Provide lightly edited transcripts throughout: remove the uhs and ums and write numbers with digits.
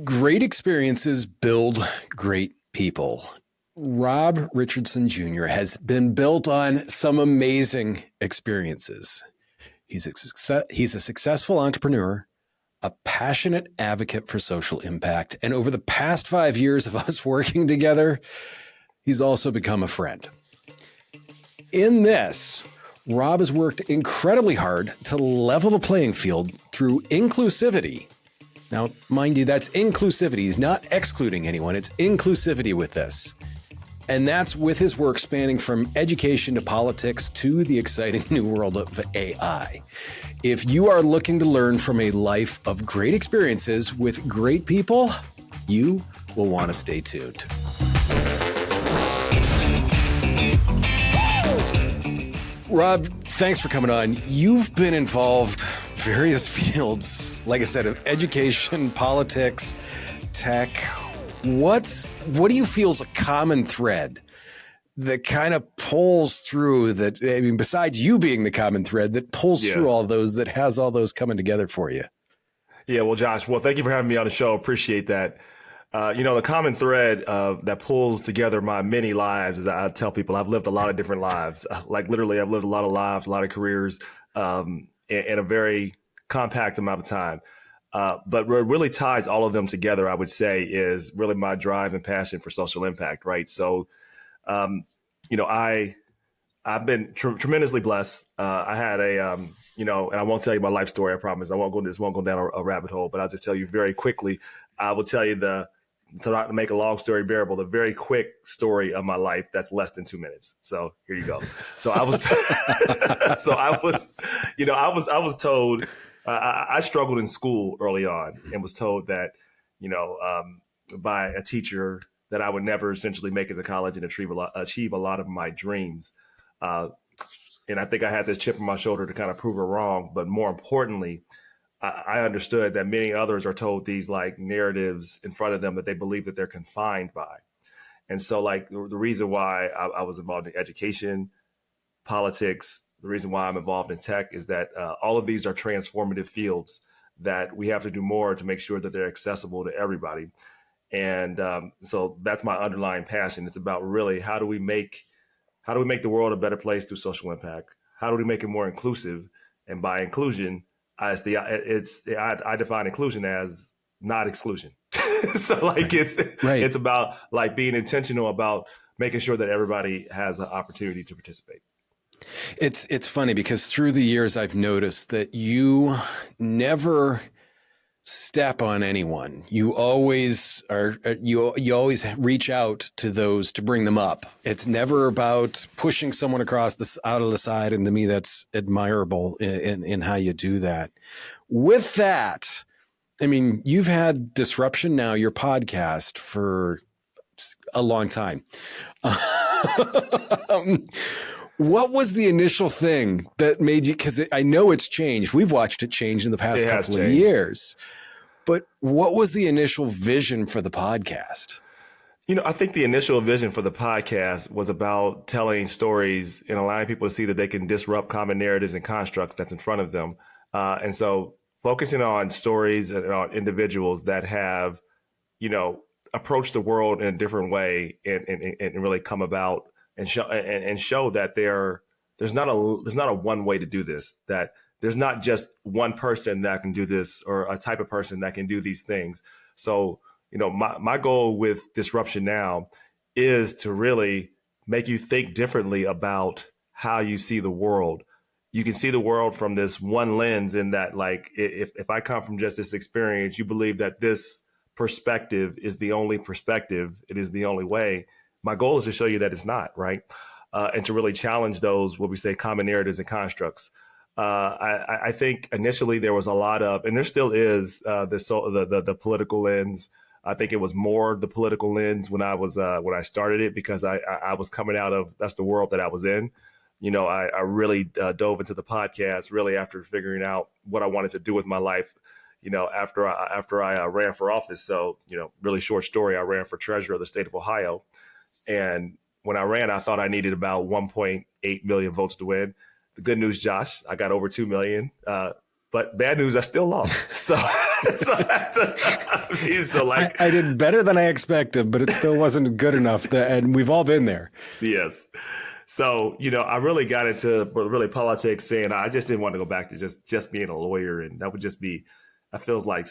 Great experiences build great people. Rob Richardson Jr. has been built on some amazing experiences. He's a successful entrepreneur, a passionate advocate for social impact, and over the past 5 years of us working together, he's also become a friend. In this, Rob has worked incredibly hard to level the playing field through inclusivity. Now, mind you, that's inclusivity. He's not excluding anyone. It's inclusivity with this. And that's with his work spanning from education to politics to the exciting new world of AI. If you are looking to learn from a life of great experiences with great people, you will want to stay tuned. Rob, thanks for coming on. You've been involved in various fields, like I said, of education, politics, tech. What do you feel is a common thread that kind of pulls through that, I mean, besides you being the common thread that pulls through all those, that has all those coming together for you? Yeah, well, Josh, thank you for having me on the show. Appreciate that. The common thread that pulls together my many lives is I tell people I've lived a lot of different lives. Like literally, I've lived a lot of lives, a lot of careers in a very compact amount of time. But what really ties all of them together, I would say, is really my drive and passion for social impact, right? So, I've been tremendously blessed. I had and I won't tell you my life story, I promise. I won't go down a rabbit hole, but I'll just tell you very quickly. I will tell you to not make a long story bearable, the very quick story of my life that's less than 2 minutes. So here you go. So I was, I was told, I struggled in school early on and was told that, by a teacher that I would never essentially make it to college and achieve a lot of my dreams. And I think I had this chip on my shoulder to kind of prove her wrong. But more importantly, I understood that many others are told these like narratives in front of them that they believe that they're confined by. And so like the reason why I was involved in education, politics, the reason why I'm involved in tech is that all of these are transformative fields that we have to do more to make sure that they're accessible to everybody. And so that's my underlying passion. It's about really how do we make the world a better place through social impact? How do we make it more inclusive? And by inclusion, I define inclusion as not exclusion. So like it's about like being intentional about making sure that everybody has an opportunity to participate. It's funny because through the years I've noticed that you never step on anyone. You always always reach out to those to bring them up. It's never about pushing someone across out of the side. And to me, that's admirable in how you do that. With that, I mean, you've had Disruption Now, your podcast, for a long time. What was the initial thing that made you, because I know it's changed. We've watched it change in the past couple of years. But what was the initial vision for the podcast? I think the initial vision for the podcast was about telling stories and allowing people to see that they can disrupt common narratives and constructs that's in front of them. And so focusing on stories and on individuals that have, approached the world in a different way and really come about and show that there's not a one way to do this, that there's not just one person that can do this or a type of person that can do these things. So, my goal with Disruption Now is to really make you think differently about how you see the world. You can see the world from this one lens in that, like, if I come from just this experience, you believe that this perspective is the only perspective, it is the only way. My goal is to show you that it's not, right? And to really challenge those, what we say, common narratives and constructs. I think initially there was a lot of, and there still is, the political lens. I think it was more the political lens when I started it, because I was coming out of, that's the world that I was in. I really dove into the podcast really after figuring out what I wanted to do with my life. After I ran for office. So, really short story, I ran for treasurer of the state of Ohio. And when I ran, I thought I needed about 1.8 million votes to win. The good news, Josh, I got over 2 million. But But bad news, I still lost. So, I did better than I expected, but it still wasn't good enough. And we've all been there. Yes. So, I really got into really politics, saying I just didn't want to go back to just being a lawyer. And that would just be, I feels like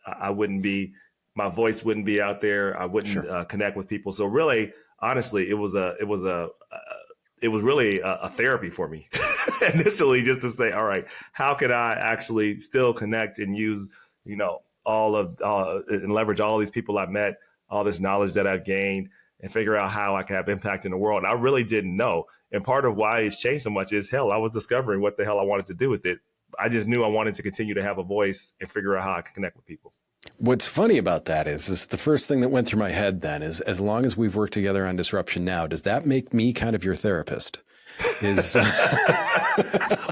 I wouldn't be, my voice wouldn't be out there. I wouldn't connect with people. So really, honestly, it was really a therapy for me initially, just to say, all right, how can I actually still connect and use, and leverage all these people I've met, all this knowledge that I've gained, and figure out how I can have impact in the world. And I really didn't know. And part of why it's changed so much is, I was discovering what the hell I wanted to do with it. I just knew I wanted to continue to have a voice and figure out how I could connect with people. What's funny about that is the first thing that went through my head then is, as long as we've worked together on Disruption Now, does that make me kind of your therapist?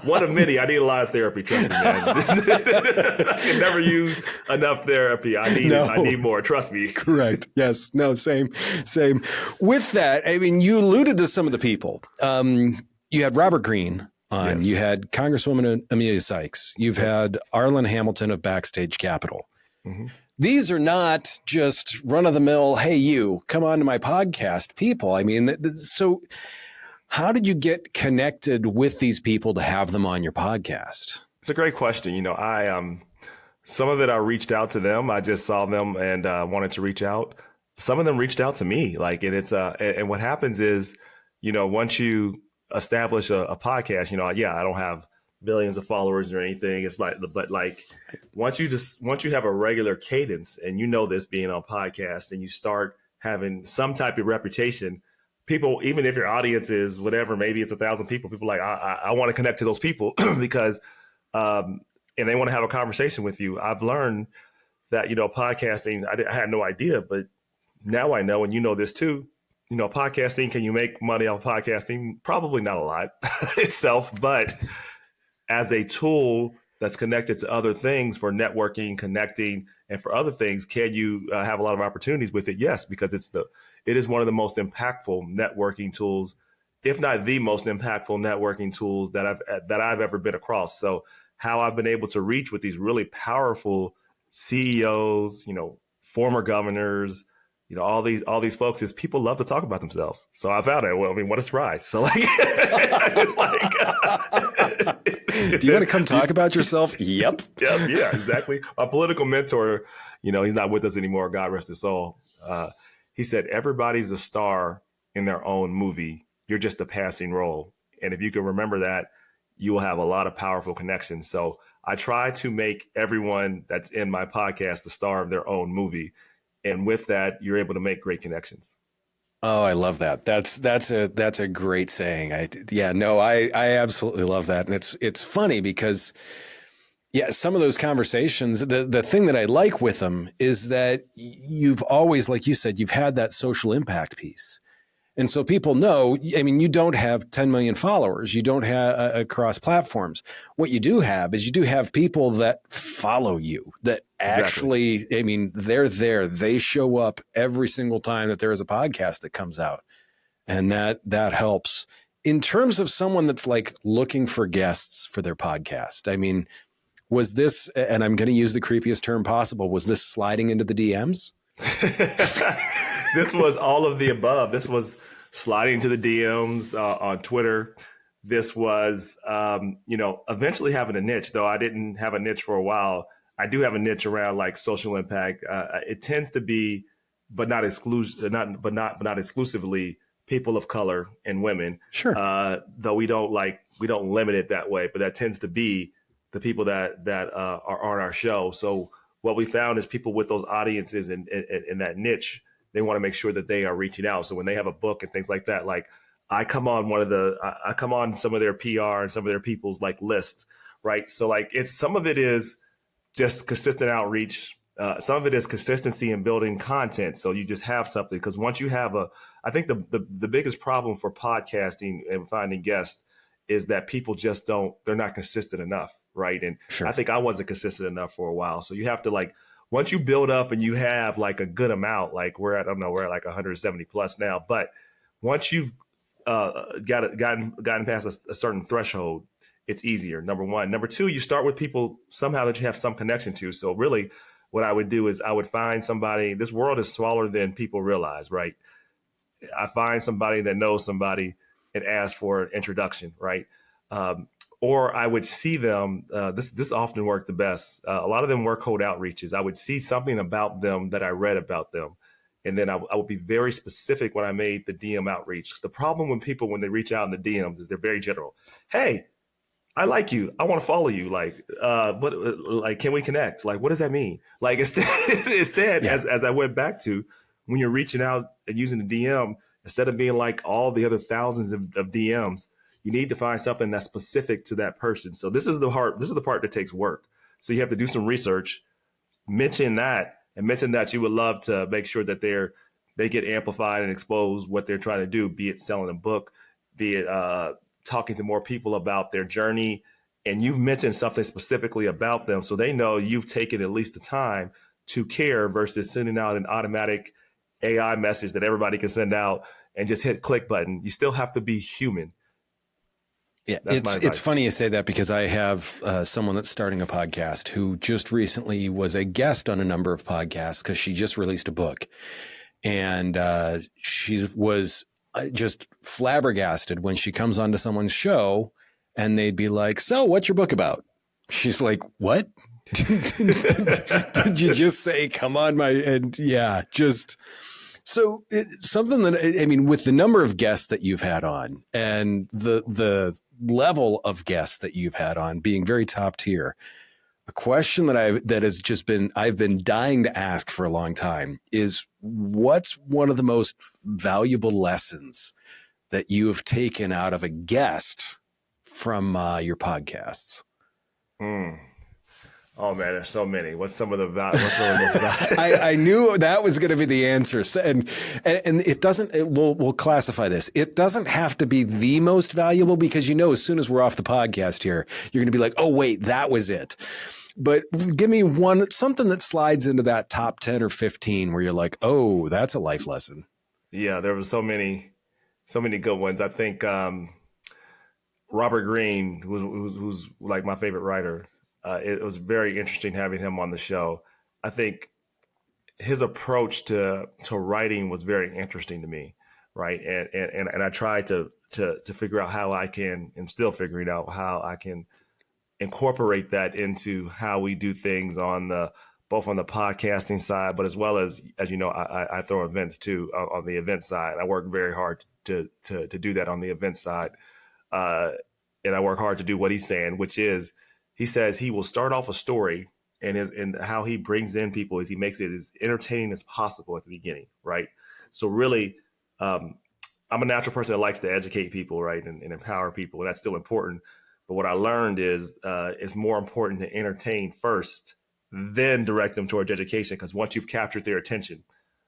One of many. I need a lot of therapy, trust me, man. I can never use enough therapy. I need more, trust me. Correct. Yes. No, same. With that, I mean, you alluded to some of the people. You had Robert Greene on, yes. You had Congresswoman Amelia Sykes. You've had Arlen Hamilton of Backstage Capital. Mm-hmm. These are not just run-of-the-mill, hey, you, come on to my podcast people. I mean, so how did you get connected with these people to have them on your podcast? It's a great question. Some of it I reached out to them. I just saw them and wanted to reach out. Some of them reached out to me. And what happens is, once you establish a podcast, I don't have millions of followers or anything. But once you have a regular cadence, and this being on podcast, and you start having some type of reputation, people, even if your audience is whatever, maybe it's 1,000 people, I want to connect to those people because, and they want to have a conversation with you. I've learned that, podcasting, I had no idea, but now I know, and this too, podcasting, can you make money off podcasting? Probably not a lot itself, but as a tool that's connected to other things for networking, connecting, and for other things, can you have a lot of opportunities with it? Yes, because it is one of the most impactful networking tools, if not the most impactful networking tools that I've ever been across. So how I've been able to reach with these really powerful CEOs, former governors, all these folks, is people love to talk about themselves. So I found it. Well, I mean, what a surprise. So it's do you want to come talk about yourself? Yep. Yeah, exactly. My political mentor, he's not with us anymore. God rest his soul. He said, everybody's a star in their own movie. You're just a passing role. And if you can remember that, you will have a lot of powerful connections. So I try to make everyone that's in my podcast the star of their own movie. And with that, you're able to make great connections. Oh, I love that. That's a great saying. I absolutely love that. And it's funny because, some of those conversations, the thing that I like with them is that you've always, like you said, you've had that social impact piece. And so people know, I mean, you don't have 10 million followers. You don't have across platforms. What you do have is people that follow you, that actually, I mean, they're there. They show up every single time that there is a podcast that comes out. And that helps. In terms of someone that's looking for guests for their podcast, I mean, was this, and I'm going to use the creepiest term possible, was this sliding into the DMs? This was all of the above. This was sliding to the DMs on Twitter. This was, eventually having a niche, though I didn't have a niche for a while. I do have a niche around social impact. It tends to be, but not exclusively, people of color and women. Sure. Though we don't limit it that way, but that tends to be the people that are on our show. So what we found is people with those audiences and that niche, they want to make sure that they are reaching out. So when they have a book and things like that, I come on some of their PR and some of their people's list, right? So some of it is just consistent outreach. Some of it is consistency in building content. So you just have something, because once you have I think the biggest problem for podcasting and finding guests is that people just they're not consistent enough, right? And sure. I think I wasn't consistent enough for a while. So you have to once you build up and you have a good amount, we're at 170 plus now, but once you've gotten past a certain threshold, it's easier. Number one. Number two, you start with people somehow that you have some connection to. So really what I would do is I would find somebody. This world is smaller than people realize, right? I find somebody that knows somebody and ask for an introduction, right? Um, or I would see them. This often worked the best. A lot of them were cold outreaches. I would see something about them that I read about them, and then I would be very specific when I made the DM outreach. The problem with people when they reach out in the DMs is they're very general. Hey, I like you. I want to follow you. Like, can we connect? Like, what does that mean? Like, instead, Yeah. as I went back to, when you're reaching out and using the DM, instead of being like all the other thousands of DMs, you need to find something that's specific to that person. So this is the part that takes work. So you have to do some research, mention that, and mention that you would love to make sure that they get amplified and exposed what they're trying to do, be it selling a book, be it talking to more people about their journey. And you've mentioned something specifically about them, so they know you've taken at least the time to care versus sending out an automatic AI message that everybody can send out and just hit click button. You still have to be human. Yeah, That's my advice. it's funny you say that because I have someone that's starting a podcast who just recently was a guest on a number of podcasts because she just released a book, and she was just flabbergasted when she comes onto someone's show and they'd be like, "So, what's your book about?" She's like, "What? Did you just say, come on, my," and yeah, just so something that, I mean, with the number of guests that you've had on and the level of guests that you've had on being very top tier, a question that I've been dying to ask for a long time is, what's one of the most valuable lessons that you have taken out of a guest from your podcasts? Mm. Oh man, there's so many. What's some of the most valuable? I knew that was going to be the answer. And it doesn't, we'll classify this. It doesn't have to be the most valuable, because, you know, as soon as we're off the podcast here, you're going to be like, oh wait, that was it. But give me something that slides into that top 10 or 15 where you're like, oh, that's a life lesson. Yeah, there were so many good ones. I think Robert Greene, who's like my favorite writer. It was very interesting having him on the show. I think his approach to writing was very interesting to me, right? And I tried to figure out how I can, and still figuring out how I can incorporate that into how we do things both on the podcasting side, but as well as you know, I throw events too on the event side. I work very hard to do that on the event side, and I work hard to do what he's saying, which is, he says he will start off a story, and how he brings in people is he makes it as entertaining as possible at the beginning, right? So really, I'm a natural person that likes to educate people, right, and empower people, and that's still important. But what I learned is it's more important to entertain first, then direct them towards education. Because once you've captured their attention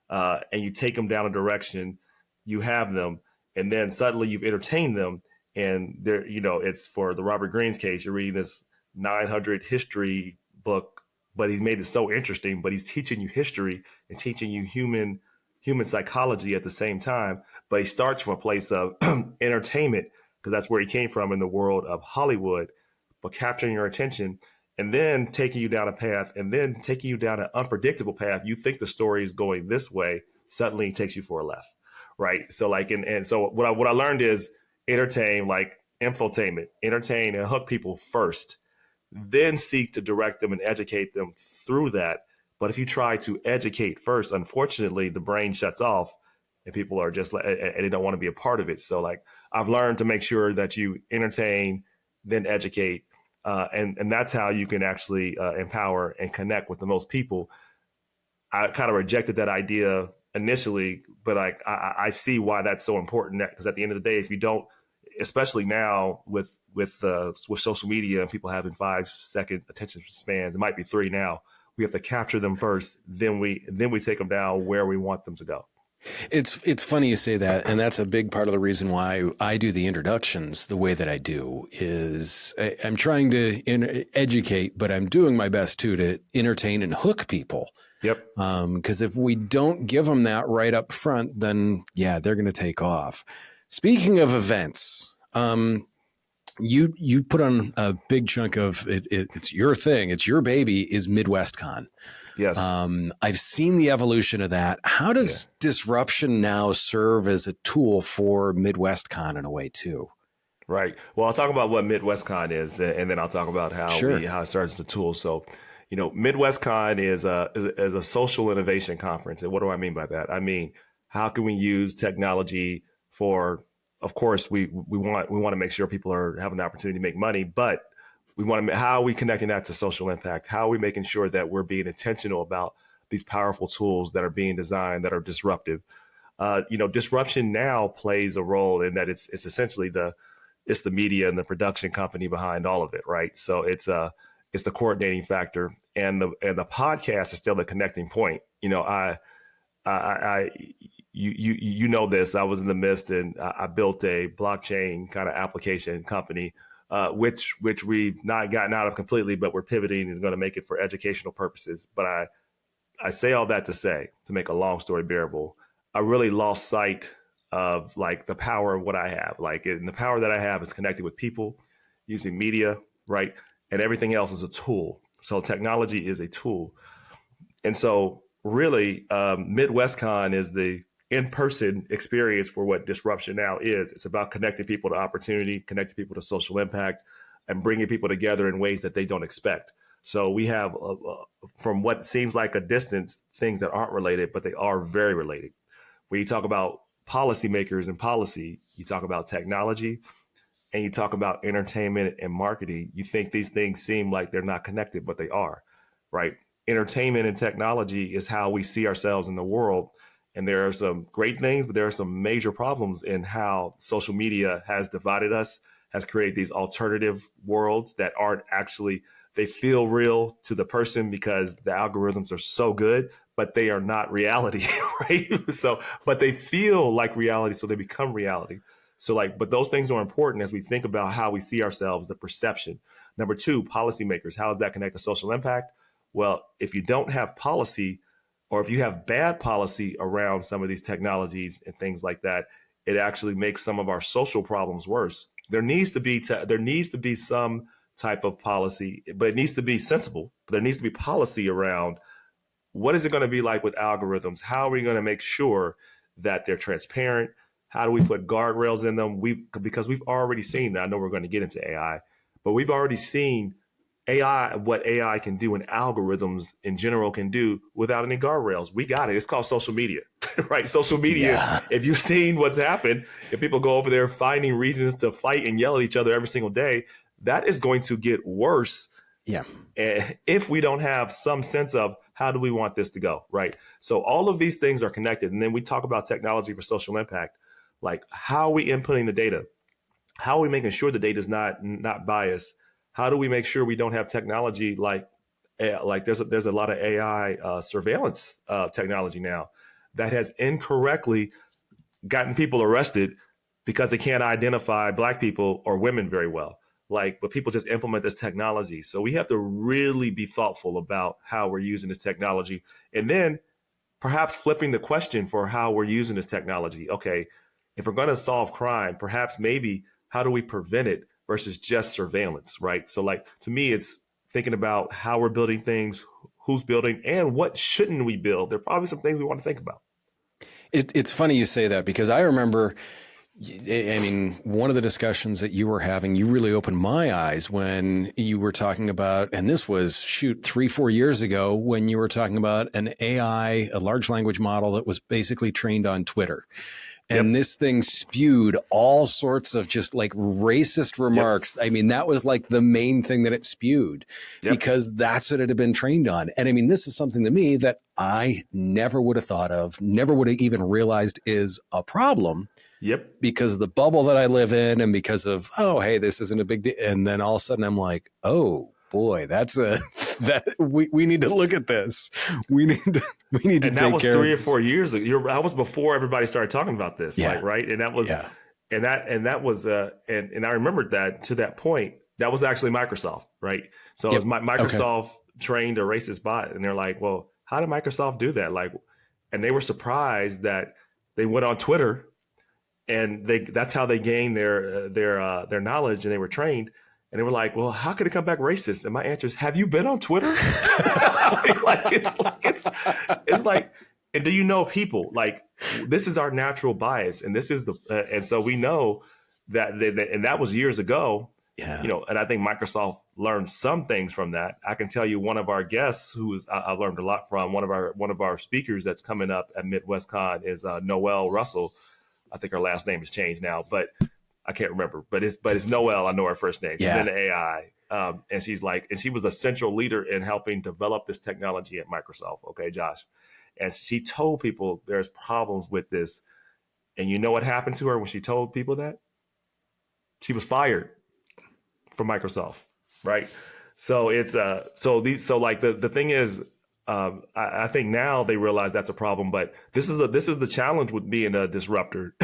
and you take them down a direction, you have them, and then suddenly you've entertained them, and they're, you know, it's for the Robert Greene's case. You're reading this 900 history book, but he's made it so interesting. But he's teaching you history and teaching you human psychology at the same time. But he starts from a place of entertainment, because that's where he came from in the world of Hollywood, but capturing your attention and then taking you down a path, and then taking you down an unpredictable path. You think the story is going this way, suddenly it takes you for a left, right? So like, and so what I learned is entertain, like infotainment, entertain and hook people first, then seek to direct them and educate them through that. But if you try to educate first, unfortunately, the brain shuts off and people are just like, and they don't want to be a part of it. So like, I've learned to make sure that you entertain, then educate. And that's how you can actually empower and connect with the most people. I kind of rejected that idea initially, but like, I see why that's so important, because at the end of the day, if you don't, especially now with social media and people having 5-second attention spans, it might be 3 now. We have to capture them first, then we take them down where we want them to go. It's funny you say that, and that's a big part of the reason why I do the introductions the way that I do. Is I'm trying to educate, but I'm doing my best too to entertain and hook people. Yep. Because if we don't give them that right up front, then yeah, they're going to take off. Speaking of events, you put on a big chunk of it. It's your thing. It's your baby. Is MidwestCon. Yes. I've seen the evolution of that. How Yeah. does disruption now serve as a tool for MidwestCon in a way too? Right. Well, I'll talk about what MidwestCon is, and then I'll talk about Sure. how it serves as a tool. So, MidwestCon is a social innovation conference, and what do I mean by that? I mean, how can we use technology for? Of course, we want to make sure people are having the opportunity to make money, but how are we connecting that to social impact? How are we making sure that we're being intentional about these powerful tools that are being designed that are disruptive? Disruption now plays a role in that it's essentially it's the media and the production company behind all of it, right? So it's the coordinating factor, and the podcast is still the connecting point. I you know this. I was in the midst, and I built a blockchain kind of application company, which we've not gotten out of completely, but we're pivoting and going to make it for educational purposes. But I say all that to say, to make a long story bearable, I really lost sight of like the power of what I have. And the power that I have is connected with people, using media, right? And everything else is a tool. So technology is a tool. And so really, MidwestCon is the in-person experience for what disruption now is. It's about connecting people to opportunity, connecting people to social impact, and bringing people together in ways that they don't expect. So we have, from what seems like a distance, things that aren't related, but they are very related. When you talk about policymakers and policy, you talk about technology, and you talk about entertainment and marketing, you think these things seem like they're not connected, but they are, right? Entertainment and technology is how we see ourselves in the world. And there are some great things, but there are some major problems in how social media has divided us, has created these alternative worlds that aren't actually, they feel real to the person because the algorithms are so good, but they are not reality, right? But they feel like reality, so they become reality. So but those things are important as we think about how we see ourselves, the perception. Number two, policymakers. How does that connect to social impact? Well, if you don't have policy, or if you have bad policy around some of these technologies and things like that, it actually makes some of our social problems worse. There needs to be some type of policy, but it needs to be sensible. There needs to be policy around what is it going to be like with algorithms? How are we going to make sure that they're transparent? How do we put guardrails in them? Because we've already seen that. I know we're going to get into AI, but we've already seen what AI can do and algorithms in general can do without any guardrails. We got it. It's called social media, right? Social media, Yeah. if you've seen what's happened, if people go over there finding reasons to fight and yell at each other every single day, that is going to get worse. Yeah. If we don't have some sense of how do we want this to go, right? So all of these things are connected. And then we talk about technology for social impact. Like, how are we inputting the data? How are we making sure the data is not biased? How do we make sure we don't have technology like there's a lot of AI surveillance technology now that has incorrectly gotten people arrested because they can't identify Black people or women very well. But people just implement this technology. So we have to really be thoughtful about how we're using this technology, and then perhaps flipping the question for how we're using this technology. Okay, if we're going to solve crime, perhaps maybe how do we prevent it versus just surveillance, right? So to me, it's thinking about how we're building things, who's building, and what shouldn't we build. There are probably some things we want to think about. It's funny you say that, because I remember, I mean, one of the discussions that you were having, you really opened my eyes when you were talking about, and this was 3-4 years ago, when you were talking about an AI, a large language model that was basically trained on Twitter. And Yep. this thing spewed all sorts of just like racist remarks. Yep. I mean, that was like the main thing that it spewed, because that's what it had been trained on. And I mean, this is something to me that I never would have thought of, never would have even realized is a problem. Yep. Because of the bubble that I live in, and because of, oh, hey, this isn't a big deal. And then all of a sudden I'm like, oh boy, we need to look at this. We need to take care of this. And that was 3 or 4 years ago. That was before everybody started talking about this, right? And that was, and I remembered that to that point, that was actually Microsoft, right? So it was Microsoft trained a racist bot, and they're like, well, how did Microsoft do that? And they were surprised that they went on Twitter and that's how they gained their knowledge, and they were trained. And they were like, well, how could it come back racist? And my answer is, have you been on Twitter? I mean, it's like, and do you know people? Like, this is our natural bias, and this is and so we know that, and that was years ago. Yeah. You know, and I think Microsoft learned some things from that. I can tell you, one of our guests I learned a lot from, one of our speakers that's coming up at Midwest Con is Noelle Russell. I think her last name has changed now, but I can't remember. But it's Noelle. I know her first name. She's in AI, and she was a central leader in helping develop this technology at Microsoft. Okay, Josh, and she told people there's problems with this, and you know what happened to her when she told people that? She was fired from Microsoft, right? So it's the thing is, I think now they realize that's a problem, but this is the challenge with being a disruptor.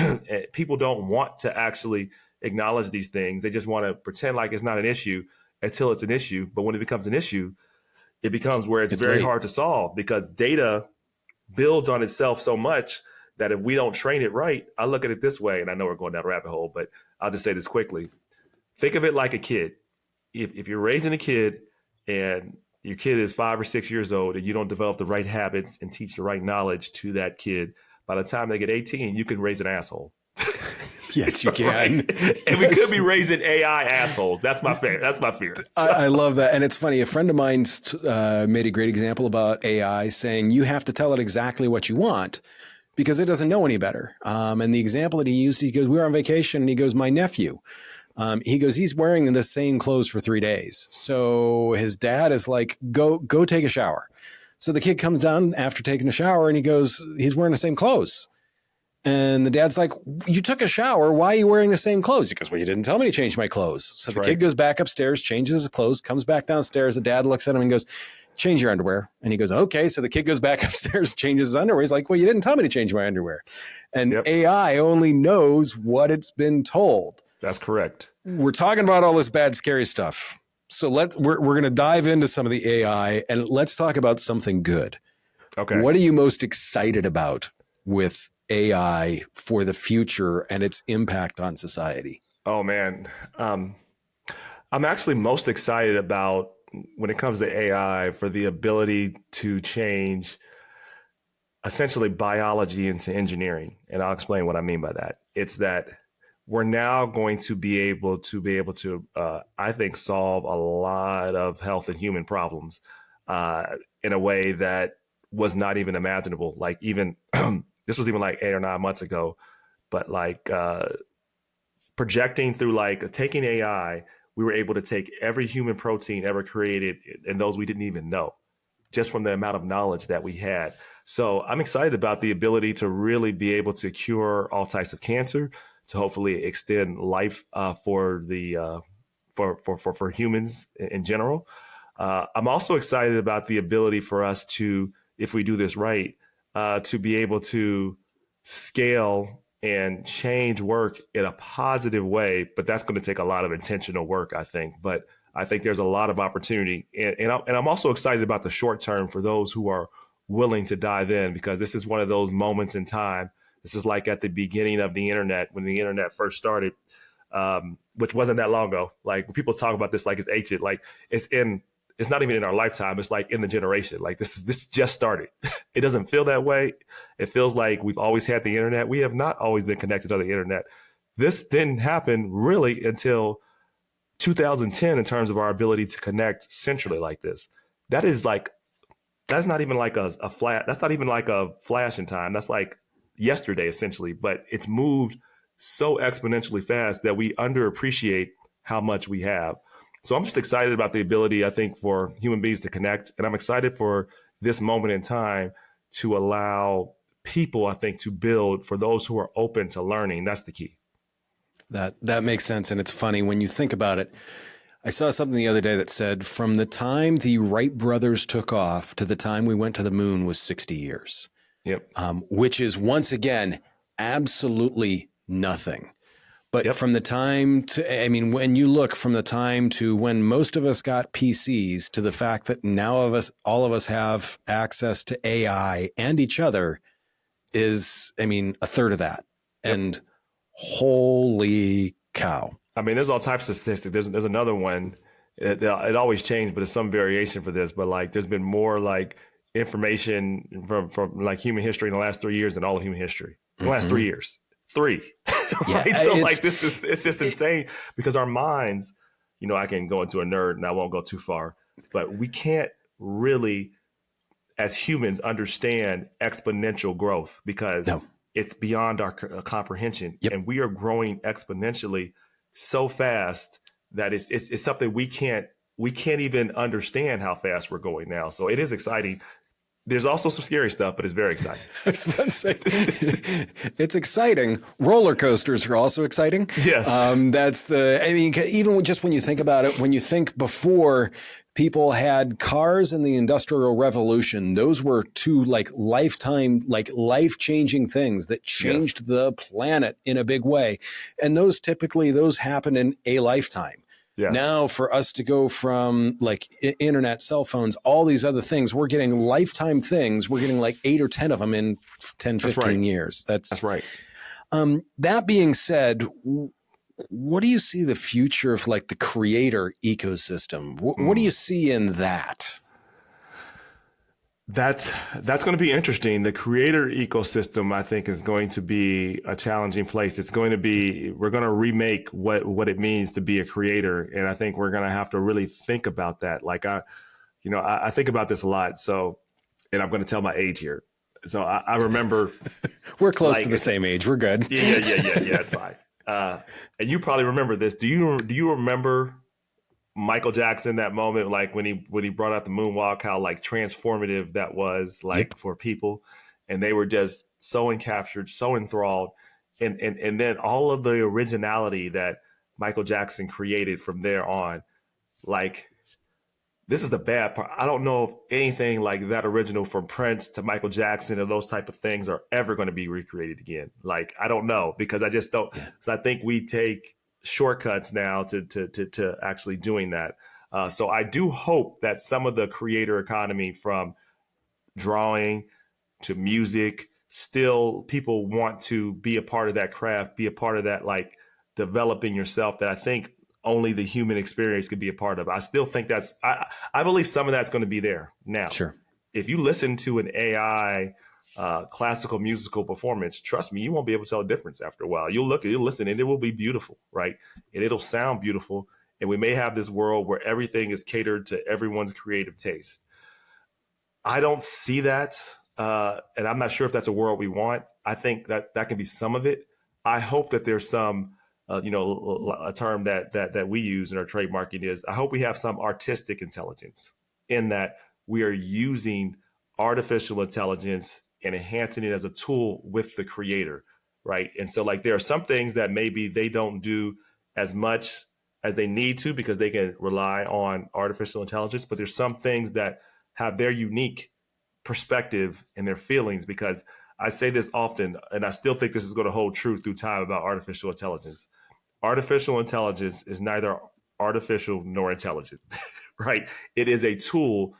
People don't want to actually acknowledge these things. They just want to pretend like it's not an issue until it's an issue. But when it becomes an issue, it becomes where it's very hard to solve, because data builds on itself so much that if we don't train it right, I look at it this way, and I know we're going down a rabbit hole, but I'll just say this quickly. Think of it like a kid. If you're raising a kid and your kid is 5 or 6 years old and you don't develop the right habits and teach the right knowledge to that kid, by the time they get 18, you can raise an asshole. Yes, you can. Right? And we could be raising AI assholes. That's my fear. So. I love that. And it's funny. A friend of mine made a great example about AI, saying you have to tell it exactly what you want because it doesn't know any better. And the example that he used, he goes, we were on vacation, and he goes, my nephew, he goes, he's wearing the same clothes for 3 days. So his dad is like, go take a shower. So the kid comes down after taking a shower, and he goes, he's wearing the same clothes. And the dad's like, you took a shower. Why are you wearing the same clothes? He goes, well, you didn't tell me to change my clothes. So the kid goes back upstairs, changes his clothes, comes back downstairs. The dad looks at him and goes, change your underwear. And he goes, okay. So the kid goes back upstairs, changes his underwear. He's like, well, you didn't tell me to change my underwear. And AI only knows what it's been told. That's correct. We're talking about all this bad, scary stuff. So we're going to dive into some of the AI, and let's talk about something good. Okay. What are you most excited about with AI for the future and its impact on society? Oh man. I'm actually most excited about, when it comes to AI, for the ability to change essentially biology into engineering. And I'll explain what I mean by that. It's that we're now going to be able to, I think, solve a lot of health and human problems in a way that was not even imaginable. Like even this was even like 8 or 9 months ago, but like projecting through, like taking AI, we were able to take every human protein ever created, and those we didn't even know, just from the amount of knowledge that we had. So I'm excited about the ability to really be able to cure all types of cancer, to hopefully extend life for humans in general. I'm also excited about the ability for us to, if we do this right, to be able to scale and change work in a positive way. But that's going to take a lot of intentional work, I think. But I think there's a lot of opportunity. And I'm also excited about the short term for those who are willing to dive in, because this is one of those moments in time. This is like at the beginning of the internet, when the internet first started, which wasn't that long ago. Like when people talk about this like it's ancient, like it's not even in our lifetime. It's like in the generation. Like this just started. It doesn't feel that way. It feels like we've always had the internet. We have not always been connected to the internet. This didn't happen really until 2010 in terms of our ability to connect centrally like this. That's not even like a flash. That's not even like a flash in time. That's like yesterday essentially, but it's moved so exponentially fast that we underappreciate how much we have. So I'm just excited about the ability, I think, for human beings to connect. And I'm excited for this moment in time to allow people, I think, to build, for those who are open to learning. That's the key. That makes sense. And it's funny when you think about it. I saw something the other day that said from the time the Wright brothers took off to the time we went to the moon was 60 years. Yep. Which is, once again, absolutely nothing. But from the time to, I mean, when you look from the time to when most of us got PCs to the fact that now all of us have access to AI and each other is, I mean, a third of that. Yep. And Holy cow. I mean, there's all types of statistics. There's another one. It always changed, but it's some variation for this. But like, there's been more like information from like human history in the last 3 years than all of human history in the last 3 years. Three, Yeah, right? So like, it's just insane because our minds, you know, I can go into a nerd and I won't go too far, but we can't really, as humans, understand exponential growth because it's beyond our comprehension, and we are growing exponentially so fast that it's something we can't even understand how fast we're going now. So it is exciting. There's also some scary stuff, but it's very exciting. I was about to say, it's exciting. Roller coasters are also exciting. Yes. I mean, even just when you think about it, when you think before people had cars in the Industrial Revolution, those were two like lifetime, like life-changing things that changed the planet in a big way. And those happen in a lifetime. Yes. Now for us to go from like internet, cell phones, all these other things, we're getting lifetime things. We're getting like 8 or 10 of them in 10, 15 years. That's right. That being said, what do you see the future of like the creator ecosystem? What do you see in that? That's going to be interesting. The creator ecosystem, I think, is going to be a challenging place. It's going to be, we're going to remake what it means to be a creator. And I think we're going to have to really think about that. Like I think about this a lot. So, and I'm going to tell my age here. So I remember we're close to the same age. We're good. Yeah. It's fine. And you probably remember this. Do you remember Michael Jackson, that moment, like when he brought out the moonwalk, how like transformative that was, like for people, and they were just so encaptured, so enthralled, and then all of the originality that Michael Jackson created from there on. Like, this is the bad part. I don't know if anything like that original from Prince to Michael Jackson and those type of things are ever going to be recreated again. Like, I don't know, because I just don't. Because I think we take shortcuts now to actually doing that. So I do hope that some of the creator economy, from drawing to music, still people want to be a part of that craft, be a part of that, like developing yourself, that I think only the human experience could be a part of. I still think I believe some of that's going to be there now. Sure. If you listen to an AI classical musical performance, trust me, you won't be able to tell a difference after a while. You'll listen, and it will be beautiful, right? And it'll sound beautiful. And we may have this world where everything is catered to everyone's creative taste. I don't see that. And I'm not sure if that's a world we want. I think that can be some of it. I hope that there's some, a term that we use in our trademarking is, I hope we have some artistic intelligence, in that we are using artificial intelligence and enhancing it as a tool with the creator, right? And so like, there are some things that maybe they don't do as much as they need to because they can rely on artificial intelligence, but there's some things that have their unique perspective and their feelings, because I say this often, and I still think this is going to hold true through time about artificial intelligence. Artificial intelligence is neither artificial nor intelligent, right? It is a tool,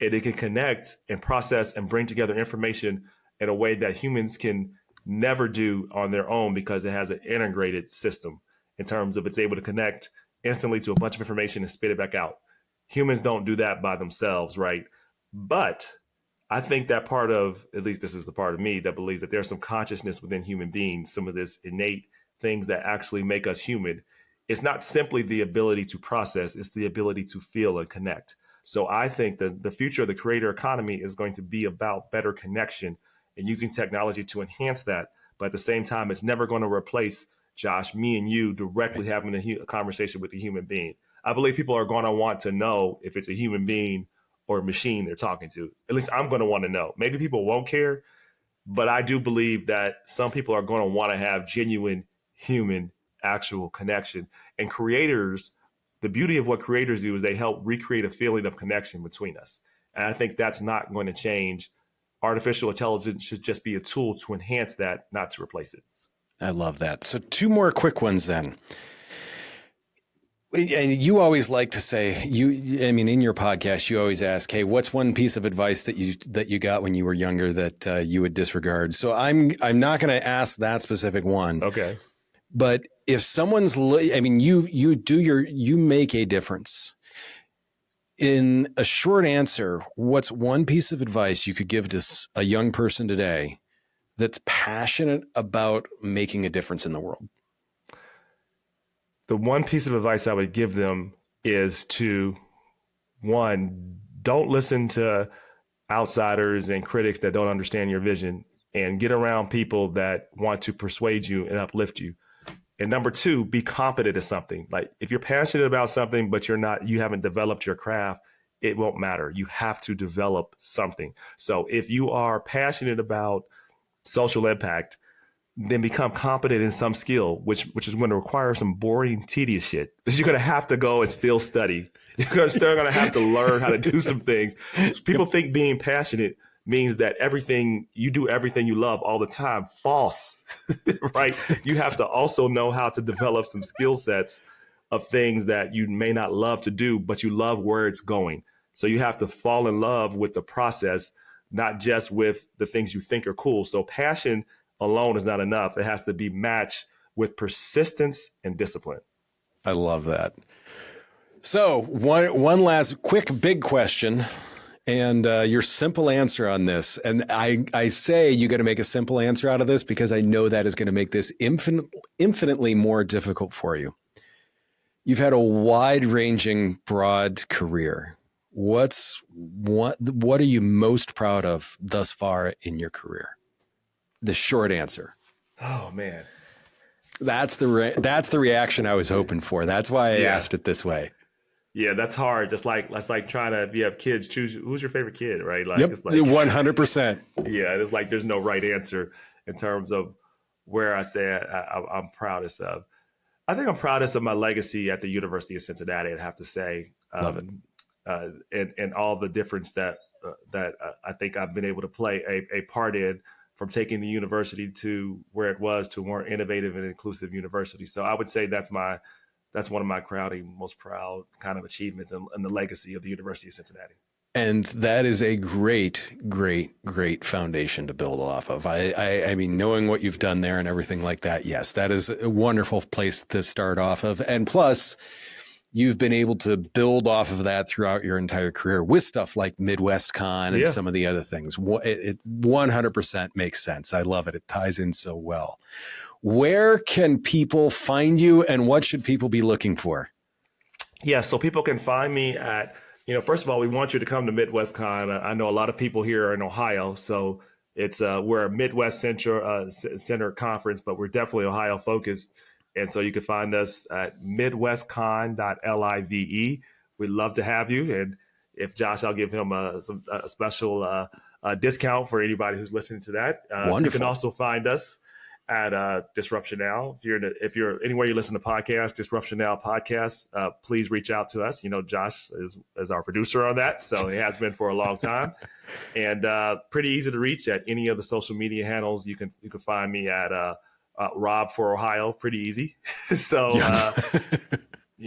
and it can connect and process and bring together information in a way that humans can never do on their own, because it has an integrated system in terms of it's able to connect instantly to a bunch of information and spit it back out. Humans don't do that by themselves, right? But I think that part of, at least this is the part of me that believes that there's some consciousness within human beings, some of this innate things that actually make us human. It's not simply the ability to process, it's the ability to feel and connect. So I think that the future of the creator economy is going to be about better connection and using technology to enhance that. But at the same time, it's never going to replace, Josh, me and you directly having a conversation with a human being. I believe people are going to want to know if it's a human being or a machine they're talking to. At least I'm going to want to know. Maybe people won't care, but I do believe that some people are going to want to have genuine human actual connection. And creators, the beauty of what creators do is they help recreate a feeling of connection between us. And I think that's not going to change. Artificial intelligence should just be a tool to enhance that, not to replace it. I love that. So 2 more quick ones then. And you always like to say, in your podcast, you always ask, hey, what's one piece of advice that you got when you were younger that you would disregard? So I'm not going to ask that specific one. Okay. But if someone's, I mean, you make a difference. In a short answer, what's one piece of advice you could give to a young person today that's passionate about making a difference in the world? The one piece of advice I would give them is to, one, don't listen to outsiders and critics that don't understand your vision, and get around people that want to persuade you and uplift you. And number two, be competent at something. Like if you're passionate about something, but you haven't developed your craft, it won't matter. You have to develop something. So if you are passionate about social impact, then become competent in some skill, which is going to require some boring, tedious shit. Because you're going to have to go and still study. You're still going to have to learn how to do some things. People think being passionate means that you do everything you love all the time. False, right? You have to also know how to develop some skill sets of things that you may not love to do, but you love where it's going. So you have to fall in love with the process, not just with the things you think are cool. So passion alone is not enough. It has to be matched with persistence and discipline. I love that. So one last quick big question, and your simple answer on this. And I say you got to make a simple answer out of this because I know that is going to make this infinitely more difficult for you. You've had a wide-ranging, broad career. What are you most proud of thus far in your career? The short answer. Oh man, that's the reaction I was hoping for. That's why I asked it this way. Yeah, that's hard. That's like trying to, if you have kids, choose who's your favorite kid, right? Like, yep, it's like 100%. Yeah, it's like there's no right answer in terms of where I say I'm proudest of. I think I'm proudest of my legacy at the University of Cincinnati. I'd have to say, love it, and all the difference that I think I've been able to play a part in, from taking the university to where it was to a more innovative and inclusive university. So I would say that's one of my most proud kind of achievements and the legacy of the University of Cincinnati. And that is a great, great, great foundation to build off of. I mean, knowing what you've done there and everything like that, yes, that is a wonderful place to start off of. And plus, you've been able to build off of that throughout your entire career with stuff like Midwest Con and some of the other things. It 100% makes sense. I love it. It ties in so well. Where can people find you, and what should people be looking for? Yeah, so people can find me at, first of all, we want you to come to Midwest Con. I know a lot of people here are in Ohio, so it's we're a Midwest Center conference, but we're definitely Ohio focused. And so you can find us at midwestcon.live. We'd love to have you. And if Josh, I'll give him a special discount for anybody who's listening to that. Wonderful. You can also find us at Disruption Now. If you're anywhere you listen to podcasts, Disruption Now podcast, please reach out to us. Josh is our producer on that, so he has been for a long time, and pretty easy to reach at any of the social media handles. You can find me at Rob for Ohio, pretty easy. So,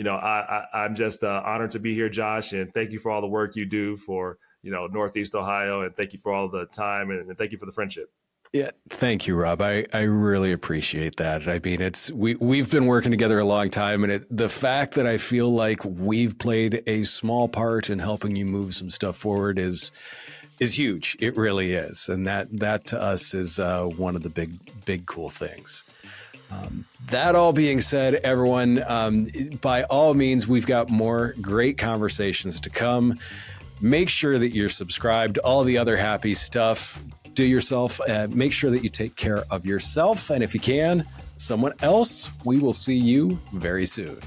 I'm just honored to be here, Josh, and thank you for all the work you do for Northeast Ohio, and thank you for all the time, and thank you for the friendship. Yeah, thank you, Rob. I really appreciate that. I mean, we've been working together a long time, and the fact that I feel like we've played a small part in helping you move some stuff forward is huge. It really is, and that to us is one of the big cool things. That all being said, everyone, by all means, we've got more great conversations to come. Make sure that you're subscribed. All the other happy stuff. Do yourself. Make sure that you take care of yourself, and if you can, someone else. We will see you very soon.